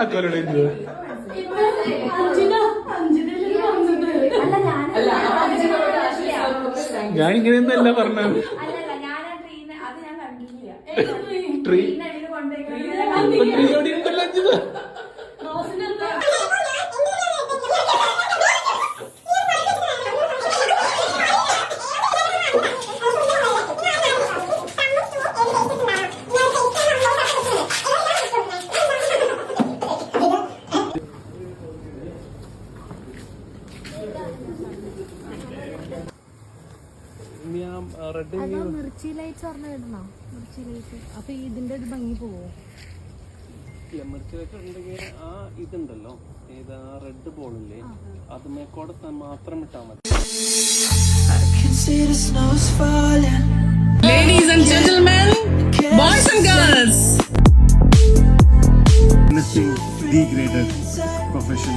ആക്കാലോ ഞാൻ ഇങ്ങനെയൊന്നല്ല പറഞ്ഞത്. Mirchi lights പറഞ്ഞിടണോ? Mirchi light അപ്പൊ ഇതിന്റെ ഒരു ഭംഗി പോവോ? മിർച്ചി ലൈറ്റ് ഉണ്ടെങ്കിൽ ആ ഇതുണ്ടല്ലോ, ഏതാ റെഡ് ബോളില്ലേ, അത് മേക്കോടെ മാത്രം ഇട്ടാൽ മതി. Ladies and gentlemen, boys and girls. Degraded profession.